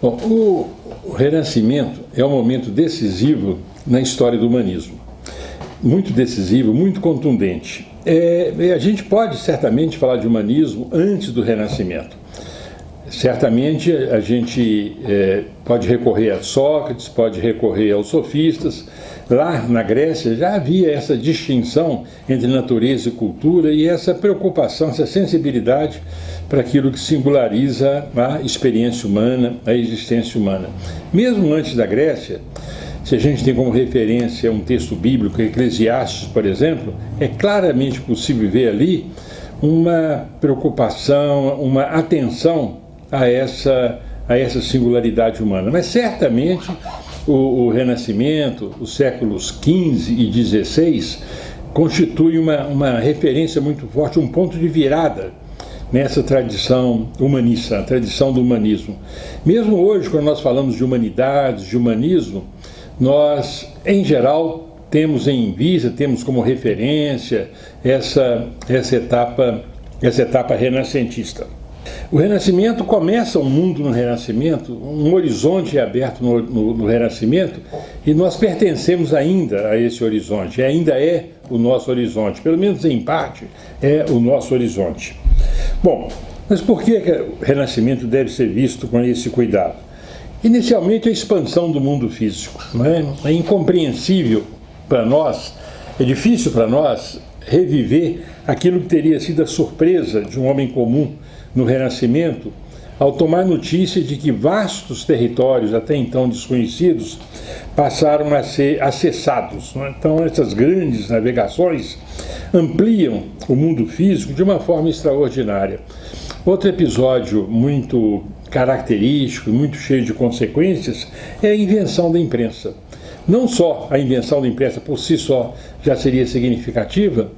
Bom, o Renascimento é um momento decisivo na história do humanismo. Muito decisivo, muito contundente. A gente pode certamente falar de humanismo antes do Renascimento. Certamente a gente pode recorrer a Sócrates, pode recorrer aos sofistas. Lá na Grécia já havia essa distinção entre natureza e cultura e essa preocupação, essa sensibilidade para aquilo que singulariza a experiência humana, a existência humana. Mesmo antes da Grécia, se a gente tem como referência um texto bíblico, Eclesiastes, por exemplo, é claramente possível ver ali uma preocupação, uma atenção a essa singularidade humana. Mas certamente o Renascimento, os séculos XV e XVI, constitui uma referência muito forte, um ponto de virada nessa tradição humanista, a tradição do humanismo. Mesmo hoje, quando nós falamos de humanidades, de humanismo, nós, em geral, temos em vista, temos como referência essa etapa renascentista. O Renascimento começa um mundo no Renascimento, um horizonte aberto no Renascimento, e nós pertencemos ainda a esse horizonte, ainda é o nosso horizonte, pelo menos em parte é o nosso horizonte. Bom, mas por que o Renascimento deve ser visto com esse cuidado? Inicialmente, a expansão do mundo físico. Não é? É incompreensível para nós, é difícil para nós reviver aquilo que teria sido a surpresa de um homem comum no Renascimento, ao tomar notícia de que vastos territórios, até então desconhecidos, passaram a ser acessados. Não é? Então, essas grandes navegações ampliam o mundo físico de uma forma extraordinária. Outro episódio muito característico, muito cheio de consequências, é a invenção da imprensa. Não só a invenção da imprensa por si só já seria significativa,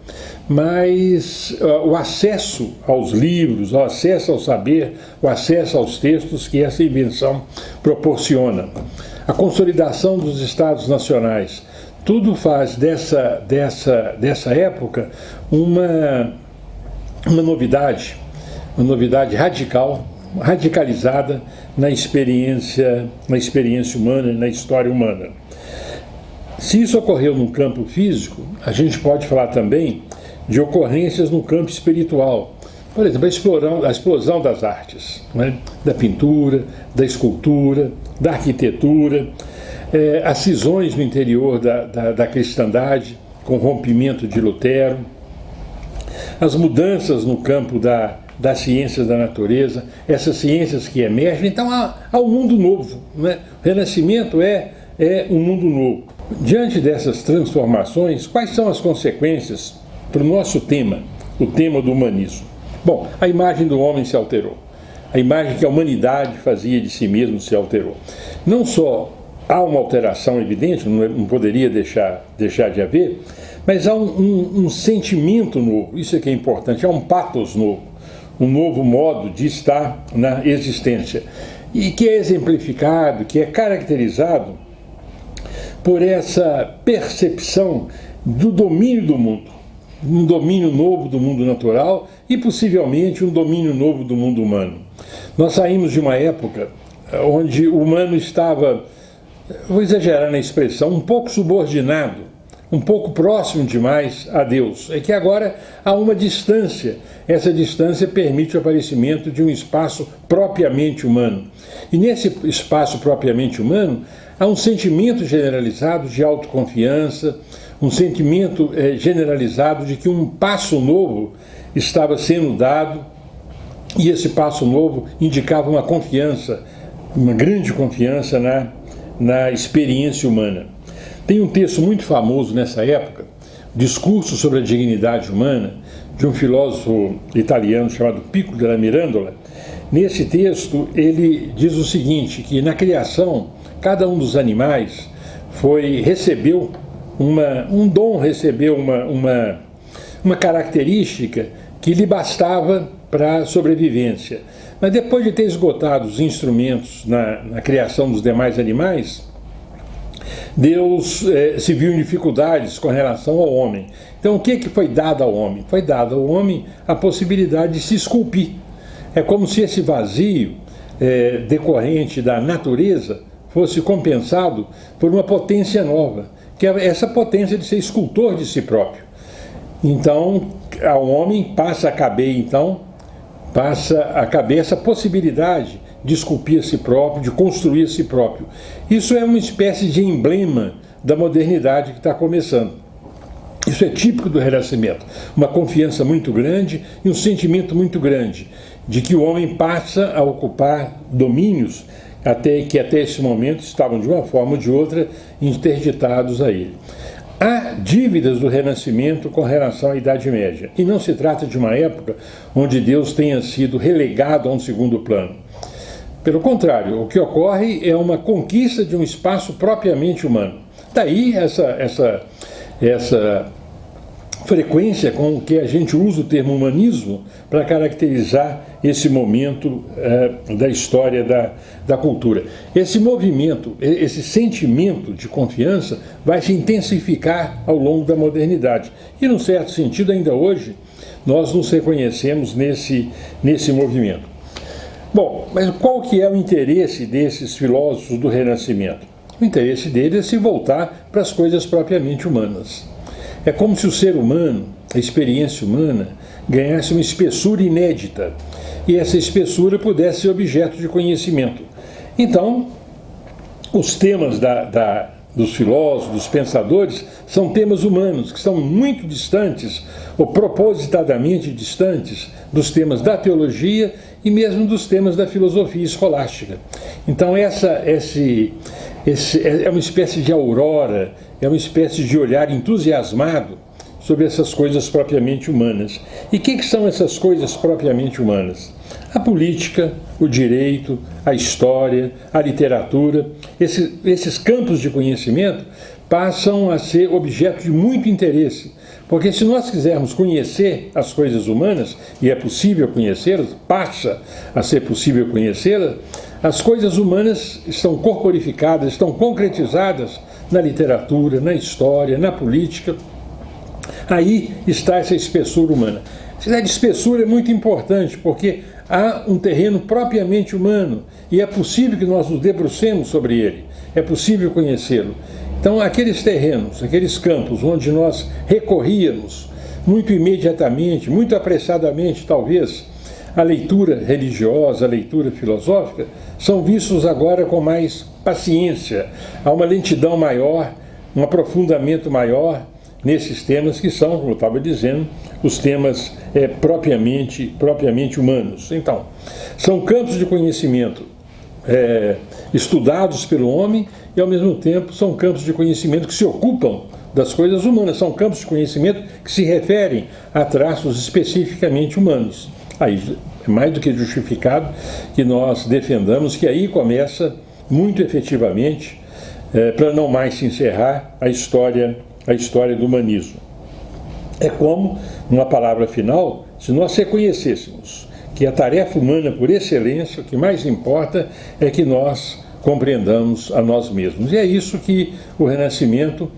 mas o acesso aos livros, o acesso ao saber, o acesso aos textos que essa invenção proporciona. A consolidação dos Estados nacionais, tudo faz dessa época uma novidade radical, radicalizada na experiência humana, na história humana. Se isso ocorreu no campo físico, a gente pode falar também de ocorrências no campo espiritual. Por exemplo, a explosão das artes, né? Da pintura, da escultura, da arquitetura, as cisões no interior da cristandade, com o rompimento de Lutero, as mudanças no campo das ciências da natureza, essas ciências que emergem. Então há um mundo novo. Né? O Renascimento é um mundo novo. Diante dessas transformações, quais são as consequências para o nosso tema, o tema do humanismo? Bom, a imagem do homem se alterou. A imagem que a humanidade fazia de si mesmo se alterou. Não só há uma alteração evidente, não poderia deixar de haver, mas há um sentimento novo, isso é que é importante, há um pathos novo, um novo modo de estar na existência, e que é exemplificado, que é caracterizado por essa percepção do domínio do mundo, um domínio novo do mundo natural e possivelmente um domínio novo do mundo humano. Nós saímos de uma época onde o humano estava, vou exagerar na expressão, um pouco subordinado, um pouco próximo demais a Deus. É que agora há uma distância. Essa distância permite o aparecimento de um espaço propriamente humano. E nesse espaço propriamente humano, há um sentimento generalizado de autoconfiança, um sentimento generalizado de que um passo novo estava sendo dado, e esse passo novo indicava uma confiança, uma grande confiança na experiência humana. Tem um texto muito famoso nessa época, Discurso sobre a Dignidade Humana, de um filósofo italiano chamado Pico della Mirandola. Nesse texto, ele diz o seguinte, que na criação, cada um dos animais recebeu um dom, recebeu uma característica que lhe bastava para a sobrevivência. Mas depois de ter esgotado os instrumentos na criação dos demais animais, Deus se viu em dificuldades com relação ao homem. Então, o que foi dado ao homem? Foi dado ao homem a possibilidade de se esculpir. É como se esse vazio decorrente da natureza fosse compensado por uma potência nova, que é essa potência de ser escultor de si próprio. Então, ao homem passa a caber essa possibilidade de esculpir a si próprio, de construir a si próprio. Isso é uma espécie de emblema da modernidade que está começando. Isso é típico do Renascimento, uma confiança muito grande e um sentimento muito grande de que o homem passa a ocupar domínios que até esse momento estavam, de uma forma ou de outra, interditados a ele. Há dívidas do Renascimento com relação à Idade Média, e não se trata de uma época onde Deus tenha sido relegado a um segundo plano. Pelo contrário, o que ocorre é uma conquista de um espaço propriamente humano. Daí essa frequência com que a gente usa o termo humanismo para caracterizar esse momento da história da cultura. Esse movimento, esse sentimento de confiança vai se intensificar ao longo da modernidade. E, num certo sentido, ainda hoje, nós nos reconhecemos nesse movimento. Bom, mas qual que é o interesse desses filósofos do Renascimento? O interesse deles é se voltar para as coisas propriamente humanas. É como se o ser humano, a experiência humana, ganhasse uma espessura inédita e essa espessura pudesse ser objeto de conhecimento. Então, os temas dos filósofos, dos pensadores, são temas humanos, que são muito distantes, ou propositadamente distantes, dos temas da teologia e mesmo dos temas da filosofia escolástica. Então, é uma espécie de aurora, é uma espécie de olhar entusiasmado sobre essas coisas propriamente humanas. E o que são essas coisas propriamente humanas? A política, o direito, a história, a literatura, esses campos de conhecimento passam a ser objeto de muito interesse, porque se nós quisermos conhecer as coisas humanas, e é possível conhecê-las, passa a ser possível conhecê-las, as coisas humanas estão corporificadas, estão concretizadas na literatura, na história, na política. Aí está essa espessura humana. Essa espessura é muito importante, porque há um terreno propriamente humano e é possível que nós nos debrucemos sobre ele, é possível conhecê-lo. Então, aqueles terrenos, aqueles campos onde nós recorríamos muito imediatamente, muito apressadamente, talvez, a leitura religiosa, a leitura filosófica, são vistos agora com mais paciência. Há uma lentidão maior, um aprofundamento maior nesses temas que são, como eu estava dizendo, os temas propriamente humanos. Então, são campos de conhecimento estudados pelo homem e, ao mesmo tempo, são campos de conhecimento que se ocupam das coisas humanas, são campos de conhecimento que se referem a traços especificamente humanos. Aí é mais do que justificado que nós defendamos que aí começa, muito efetivamente, para não mais se encerrar, a história do humanismo. É como, numa palavra final, se nós reconhecêssemos que a tarefa humana por excelência, o que mais importa é que nós compreendamos a nós mesmos. E é isso que o Renascimento,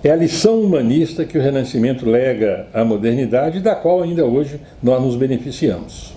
é a lição humanista que o Renascimento lega à modernidade, da qual ainda hoje nós nos beneficiamos.